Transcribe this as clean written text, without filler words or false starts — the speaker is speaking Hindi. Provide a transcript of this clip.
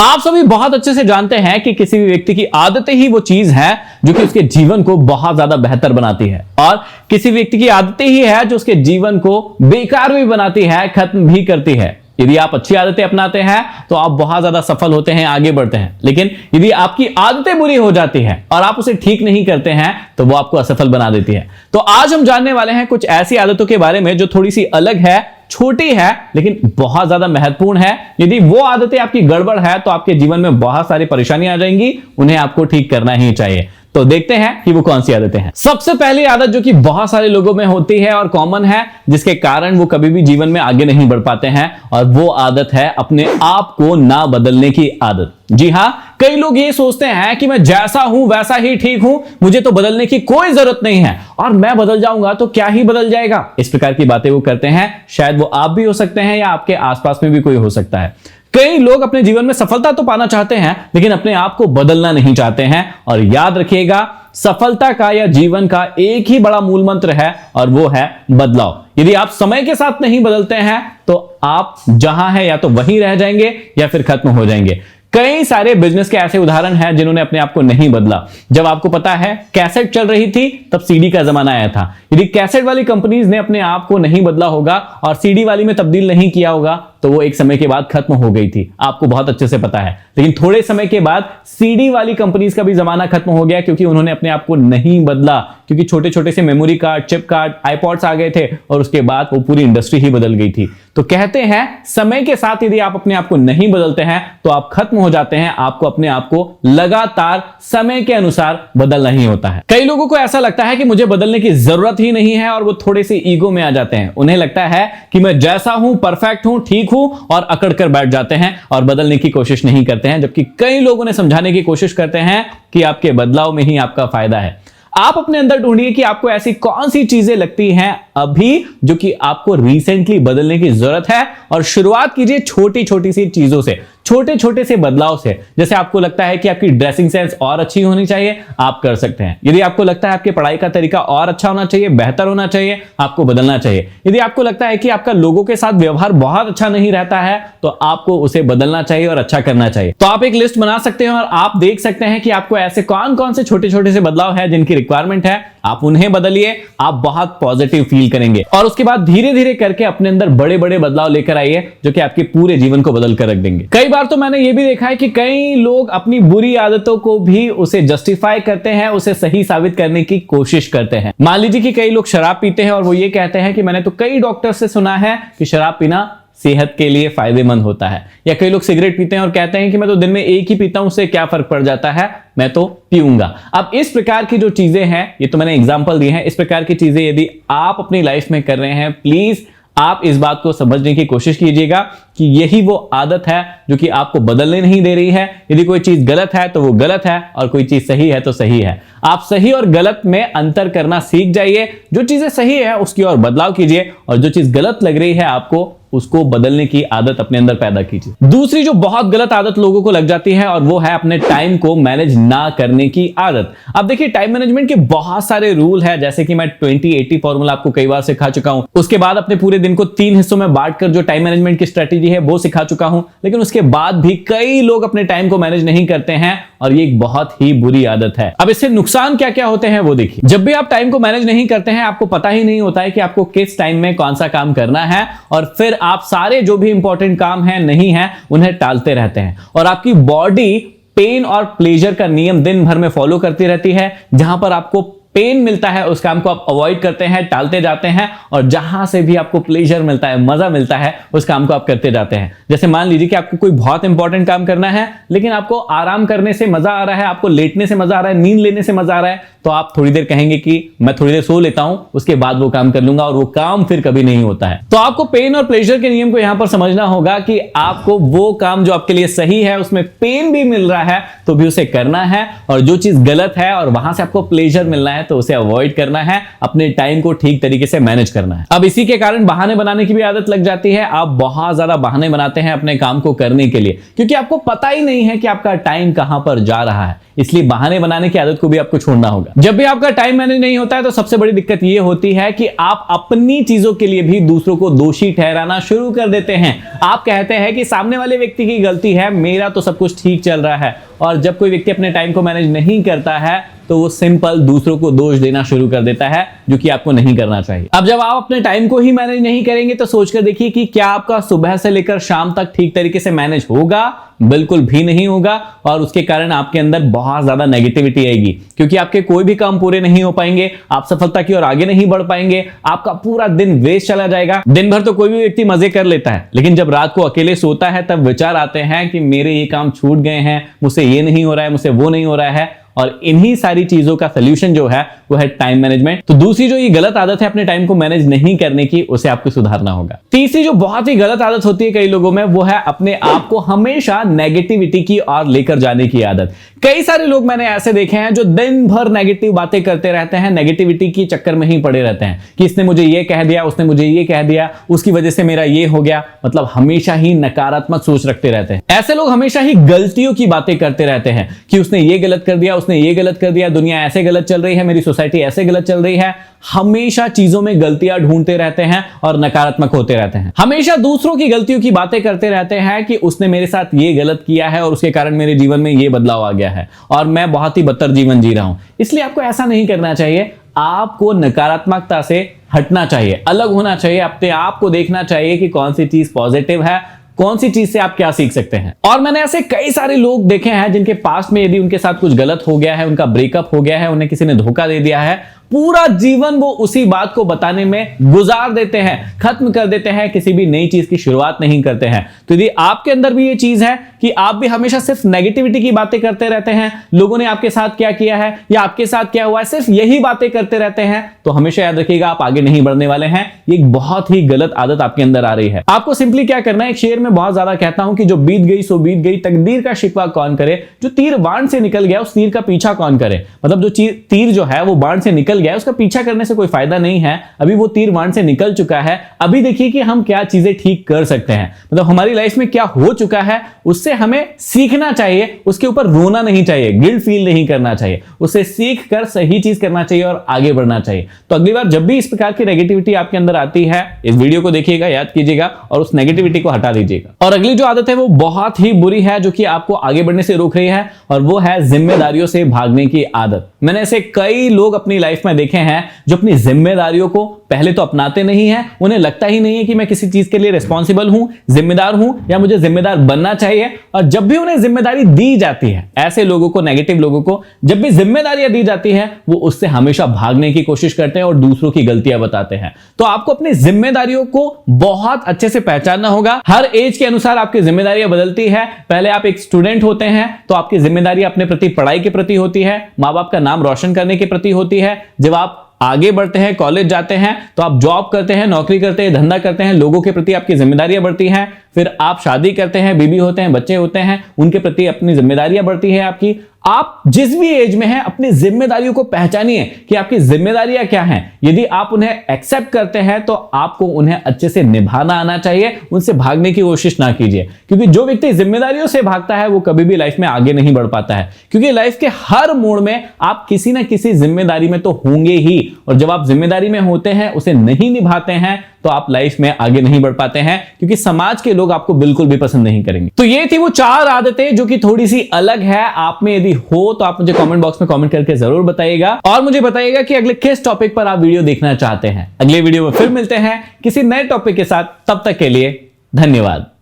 आप सभी बहुत अच्छे से जानते हैं कि किसी भी व्यक्ति की आदतें ही वो चीज है जो कि उसके जीवन को बहुत ज्यादा बेहतर बनाती है, और किसी व्यक्ति की आदतें ही है जो उसके जीवन को बेकार भी बनाती है, खत्म भी करती है। यदि आप अच्छी आदतें अपनाते हैं तो आप बहुत ज्यादा सफल होते हैं, आगे बढ़ते हैं। लेकिन यदि आपकी आदतें बुरी हो जाती हैं और आप उसे ठीक नहीं करते हैं तो वो आपको असफल बना देती है। तो आज हम जानने वाले हैं कुछ ऐसी आदतों के बारे में जो थोड़ी सी अलग है, छोटी है, लेकिन बहुत ज्यादा महत्वपूर्ण है। यदि वो आदतें आपकी गड़बड़ है तो आपके जीवन में बहुत सारी परेशानियां आ जाएंगी, उन्हें आपको ठीक करना ही चाहिए। तो देखते हैं कि वो कौन सी आदतें हैं। सबसे पहली आदत जो कि बहुत सारे लोगों में होती है और कॉमन है, जिसके कारण वो कभी भी जीवन में आगे नहीं बढ़ पाते हैं, और वो आदत है अपने आप को ना बदलने की आदत। जी हां, कई लोग ये सोचते हैं कि मैं जैसा हूं वैसा ही ठीक हूं, मुझे तो बदलने की कोई जरूरत नहीं है, और मैं बदल जाऊंगा तो क्या ही बदल जाएगा। इस प्रकार की बातें वो करते हैं। शायद वो आप भी हो सकते हैं या आपके आसपास में भी कोई हो सकता है। कई लोग अपने जीवन में सफलता तो पाना चाहते हैं, लेकिन अपने आप को बदलना नहीं चाहते हैं। और याद रखिएगा, सफलता का या जीवन का एक ही बड़ा मूल मंत्र है, और वो है बदलाव। यदि आप समय के साथ नहीं बदलते हैं तो आप जहां हैं या तो वहीं रह जाएंगे या फिर खत्म हो जाएंगे। कई सारे बिजनेस के ऐसे उदाहरण हैं जिन्होंने अपने आप को नहीं बदला। जब आपको पता है कैसेट चल रही थी तब सीडी का जमाना आया था। यदि कैसेट वाली कंपनीज ने अपने आप को नहीं बदला होगा और सीडी वाली में तब्दील नहीं किया होगा तो वो एक समय के बाद खत्म हो गई थी, आपको बहुत अच्छे से पता है। लेकिन थोड़े समय के बाद सीडी वाली कंपनीज का भी जमाना खत्म हो गया, क्योंकि उन्होंने अपने आप को नहीं बदला, क्योंकि छोटे छोटे से memory card, chip card, iPods आ गए थे, और उसके बाद वो पूरी इंडस्ट्री ही बदल गई थी। तो कहते हैं समय के साथ यदि आप अपने आप को नहीं बदलते हैं तो आप खत्म हो जाते हैं। आपको अपने आप को लगातार समय के अनुसार बदलना ही होता है। कई लोगों को ऐसा लगता है कि मुझे बदलने की जरूरत ही नहीं है, और वो थोड़े से ईगो में आ जाते हैं। उन्हें लगता है कि मैं जैसा हूं, परफेक्ट हूं, ठीक हूं, और अकड़ कर बैठ जाते हैं और बदलने की कोशिश नहीं करते हैं। जबकि कई लोग उन्हें समझाने की कोशिश करते हैं कि आपके बदलाव में ही आपका फायदा है। आप अपने अंदर ढूंढिए कि आपको ऐसी कौन सी चीजें लगती हैं अभी जो कि आपको रिसेंटली बदलने की जरूरत है, और शुरुआत कीजिए छोटी छोटी सी चीजों से, छोटे छोटे से बदलाव से। जैसे आपको लगता है कि आपकी ड्रेसिंग सेंस और अच्छी होनी चाहिए, आप कर सकते हैं। यदि आपको लगता है आपके पढ़ाई का तरीका और अच्छा होना चाहिए, बेहतर होना चाहिए, आपको बदलना चाहिए। यदि आपको लगता है कि आपका लोगों के साथ व्यवहार बहुत अच्छा नहीं रहता है तो आपको उसे बदलना चाहिए और अच्छा करना चाहिए। तो आप एक लिस्ट बना सकते हैं और आप देख सकते हैं कि आपको ऐसे कौन कौन से छोटे छोटे से बदलाव है जिनकी रिक्वायरमेंट है, आप उन्हें बदलिए। आप बहुत पॉजिटिव फील करेंगे, और उसके बाद धीरे धीरे करके अपने अंदर बड़े बड़े बदलाव लेकर आइए जो कि आपके पूरे जीवन को बदल कर रख देंगे। कई बार तो मैंने यह भी देखा है कि कई लोग अपनी बुरी आदतों को भी उसे जस्टिफाई करते हैं, उसे सही साबित करने की कोशिश करते हैं। मान लीजिए कि कई लोग शराब पीते हैं और वो ये कहते हैं कि मैंने तो कई डॉक्टर से सुना है कि शराब पीना सेहत के लिए फायदेमंद होता है। या कई लोग सिगरेट पीते हैं और कहते हैं कि मैं तो दिन में एक ही पीता हूं, उससे क्या फर्क पड़ जाता है, मैं तो पीऊंगा। अब इस प्रकार की जो चीजें हैं, ये तो मैंने एग्जांपल दिए हैं, इस प्रकार की चीजें यदि आप अपनी लाइफ में कर रहे हैं, प्लीज आप इस बात को समझने की कोशिश कीजिएगा कि यही वो आदत है जो कि आपको बदलने नहीं दे रही है। यदि कोई चीज गलत है तो वो गलत है, और कोई चीज सही है तो सही है। आप सही और गलत में अंतर करना सीख जाइए। जो चीजें सही है उसकी ओर बदलाव कीजिए, और जो चीज गलत लग रही है आपको उसको बदलने की आदत अपने अंदर पैदा कीजिए। दूसरी जो बहुत गलत आदत लोगों को लग जाती है, और वो है अपने टाइम को मैनेज ना करने की आदत। अब देखिए, टाइम मैनेजमेंट के बहुत सारे रूल है, जैसे कि मैं 20-80 फॉर्मूला आपको कई बार सिखा चुका हूं। उसके बाद अपने पूरे दिन को 3 हिस्सों में बांटकर जो टाइम मैनेजमेंट की स्ट्रेटेजी है वो सिखा चुका हूं। लेकिन उसके बाद भी कई लोग अपने टाइम को मैनेज नहीं करते हैं, और ये एक बहुत ही बुरी आदत है। अब इससे नुकसान क्या क्या होते हैं वो देखिए। जब भी आप टाइम को मैनेज नहीं करते हैं, आपको पता ही नहीं होता है कि आपको किस टाइम में कौन सा काम करना है, और फिर आप सारे जो भी इंपॉर्टेंट काम है नहीं है उन्हें टालते रहते हैं, और आपकी बॉडी पेन और प्लेजर का नियम दिन भर में फॉलो करती रहती है। जहां पर आपको पेन मिलता है उस काम को आप अवॉइड करते हैं, टालते जाते हैं, और जहां से भी आपको प्लेजर मिलता है, मजा मिलता है, उस काम को आप करते जाते हैं। जैसे मान लीजिए कि आपको कोई बहुत इंपॉर्टेंट काम करना है, लेकिन आपको आराम करने से मजा आ रहा है, आपको लेटने से मजा आ रहा है, नींद लेने से मजा आ रहा है, तो आप थोड़ी देर कहेंगे कि मैं थोड़ी देर सो लेता हूं, उसके बाद वो काम कर लूंगा, और वो काम फिर कभी नहीं होता है। तो आपको पेन और प्लेजर के नियम को यहां पर समझना होगा कि आपको वो काम जो आपके लिए सही है, उसमें पेन भी मिल रहा है तो भी उसे करना है, और जो चीज गलत है और वहां से आपको प्लेजर मिलना है तो उसे अवॉइड करना है, अपने टाइम को ठीक तरीके से मैनेज करना है। अब इसी के कारण बहाने बनाने की भी आदत लग जाती है। आप बहुत ज्यादा बहाने बनाते हैं अपने काम को करने के लिए, क्योंकि आपको पता ही नहीं है कि आपका टाइम कहां पर जा रहा है। इसलिए बहाने बनाने की आदत को भी आपको छोड़ना होगा। जब भी आपका टाइम मैनेज नहीं होता है तो सबसे बड़ी दिक्कत यह होती है कि आप अपनी चीजों के लिए भी दूसरों को दोषी ठहराना शुरू कर देते हैं। आप कहते हैं कि सामने वाले व्यक्ति की गलती है, मेरा तो सब कुछ ठीक चल रहा है। और जब कोई व्यक्ति अपने टाइम को मैनेज नहीं करता है तो वो सिंपल दूसरों को दोष देना शुरू कर देता है, जो कि आपको नहीं करना चाहिए। अब जब आप अपने टाइम को ही मैनेज नहीं करेंगे तो सोचकर देखिए कि क्या आपका सुबह से लेकर शाम तक ठीक तरीके से मैनेज होगा? बिल्कुल भी नहीं होगा। और उसके कारण आपके अंदर बहुत ज्यादा नेगेटिविटी आएगी, क्योंकि आपके कोई भी काम पूरे नहीं हो पाएंगे, आप सफलता की ओर आगे नहीं बढ़ पाएंगे, आपका पूरा दिन वेस्ट चला जाएगा। दिन भर तो कोई भी व्यक्ति मजे कर लेता है, लेकिन जब रात को अकेले सोता है तब विचार आते हैं कि मेरे ये काम छूट गए हैं, मुझसे ये नहीं हो रहा है, मुझसे वो नहीं हो रहा है। और इन्हीं सारी चीजों का सलूशन जो है वो है टाइम मैनेजमेंट। तो दूसरी जो ये गलत आदत है अपने टाइम को मैनेज नहीं करने की, उसे आपको सुधारना होगा। तीसरी जो बहुत ही गलत आदत होती है कई लोगों में, वो है अपने आप को हमेशा नेगेटिविटी की ओर लेकर जाने की आदत। कई सारे लोग मैंने ऐसे देखे हैं जो दिन भर नेगेटिव बातें करते रहते हैं, नेगेटिविटी की चक्कर में ही पड़े रहते हैं कि इसने मुझे ये कह दिया, उसने मुझे ये कह दिया, उसकी वजह से मेरा ये हो गया। मतलब हमेशा ही नकारात्मक सोच रखते रहते हैं। ऐसे लोग हमेशा ही गलतियों की बातें करते रहते हैं कि उसने ये गलत कर दिया, उसने ये गलत कर दिया, दुनिया ऐसे गलत चल रही है, मेरी सोसाइटी ऐसे गलत चल रही है। हमेशा चीजों में गलतियां ढूंढते रहते हैं और नकारात्मक होते रहते हैं। हमेशा दूसरों की गलतियों की बातें करते रहते हैं कि उसने मेरे साथ ये गलत किया है और उसके कारण मेरे जीवन में ये बदलाव आ गया है और मैं बहुत ही बदतर जीवन जी रहा हूं। इसलिए आपको ऐसा नहीं करना चाहिए। आपको नकारात्मकता से हटना चाहिए, अलग होना चाहिए, अपने आप को देखना चाहिए कि कौन सी चीज पॉजिटिव है, कौन सी चीज से आप क्या सीख सकते हैं। और मैंने ऐसे कई सारे लोग देखे हैं जिनके पास्ट में यदि उनके साथ कुछ गलत हो गया है, उनका ब्रेकअप हो गया है, उन्हें किसी ने धोखा दे दिया है, पूरा जीवन वो उसी बात को बताने में गुजार देते हैं, खत्म कर देते हैं, किसी भी नई चीज की शुरुआत नहीं करते हैं। तो यदि आपके अंदर भी ये चीज है कि आप भी हमेशा सिर्फ नेगेटिविटी की बातें करते रहते हैं, लोगों ने आपके साथ क्या किया है या आपके साथ क्या हुआ है, सिर्फ यही बातें करते रहते हैं, तो हमेशा याद रखिएगा आप आगे नहीं बढ़ने वाले हैं। ये एक बहुत ही गलत आदत आपके अंदर आ रही है। आपको सिंपली क्या करना है, एक शेर में बहुत ज्यादा कहता हूं कि जो बीत गई सो बीत गई, तकदीर का शिकवा कौन करे, जो तीर बाण से निकल गया उस तीर का पीछा कौन करे। मतलब जो तीर जो है वो बाण से निकल गया, उसका पीछा करने से कोई फायदा नहीं है। अभी वो तीर बाण से निकल चुका है, अभी देखिए कि हम क्या चीजें ठीक कर सकते हैं। मतलब हमारी लाइफ में क्या हो चुका है उससे हमें सीखना चाहिए, उसके ऊपर रोना नहीं चाहिए, गिल्ट फील नहीं करना चाहिए, उसे सीख कर सही चीज करना चाहिए और आगे बढ़ना चाहिए। तो अगली बार जब भी इस प्रकार की नेगेटिविटी आपके अंदर आती है, इस वीडियो को देखिएगा, याद कीजिएगा और उस नेगेटिविटी को हटा दीजिएगा। और अगली जो आदत है वो बहुत ही बुरी है, जो कि आपको आगे बढ़ने से रोक रही है, और वो है जिम्मेदारियों से भागने की आदत। मैंने ऐसे कई लोग अपनी लाइफ में देखे हैं जो अपनी जिम्मेदारियों को पहले तो अपनाते नहीं है, उन्हें लगता ही नहीं है कि मैं किसी चीज के लिए रिस्पॉन्सिबल हूं, जिम्मेदार हूं या मुझे जिम्मेदार बनना चाहिए। और जब भी उन्हें जिम्मेदारी दी जाती है, ऐसे लोगों को, नेगेटिव लोगों को जब भी जिम्मेदारियां दी जाती है, वो उससे हमेशा भागने की कोशिश करते हैं और दूसरों की गलतियां बताते हैं। तो आपको अपनी जिम्मेदारियों को बहुत अच्छे से पहचानना होगा। हर एज के अनुसार आपकी जिम्मेदारियां बदलती है। पहले आप एक स्टूडेंट होते हैं तो आपकी जिम्मेदारी अपने प्रति, पढ़ाई के प्रति होती है, मां बाप का नाम रोशन करने के प्रति होती है। जब आप आगे बढ़ते हैं, कॉलेज जाते हैं, तो आप जॉब करते हैं, नौकरी करते हैं, धंधा करते हैं, लोगों के प्रति आपकी जिम्मेदारियां बढ़ती हैं। फिर आप शादी करते हैं, बीबी होते हैं, बच्चे होते हैं, उनके प्रति अपनी जिम्मेदारियां बढ़ती है आपकी। आप जिस भी एज में हैं अपनी जिम्मेदारियों को पहचानिए कि आपकी जिम्मेदारियां क्या हैं। यदि आप उन्हें एक्सेप्ट करते हैं तो आपको उन्हें अच्छे से निभाना आना चाहिए, उनसे भागने की कोशिश ना कीजिए। क्योंकि जो व्यक्ति जिम्मेदारियों से भागता है वो कभी भी लाइफ में आगे नहीं बढ़ पाता है, क्योंकि लाइफ के हर मोड़ में आप किसी ना किसी जिम्मेदारी में तो होंगे ही, और जब आप जिम्मेदारी में होते हैं, उसे नहीं निभाते हैं, तो आप लाइफ में आगे नहीं बढ़ पाते हैं, क्योंकि समाज के लोग आपको बिल्कुल भी पसंद नहीं करेंगे। तो ये थी वो 4 आदतें जो कि थोड़ी सी अलग है। आप में यदि हो तो आप मुझे कमेंट बॉक्स में कमेंट करके जरूर बताइएगा, और मुझे बताइएगा कि अगले किस टॉपिक पर आप वीडियो देखना चाहते हैं। अगले वीडियो में फिर मिलते हैं किसी नए टॉपिक के साथ। तब तक के लिए धन्यवाद।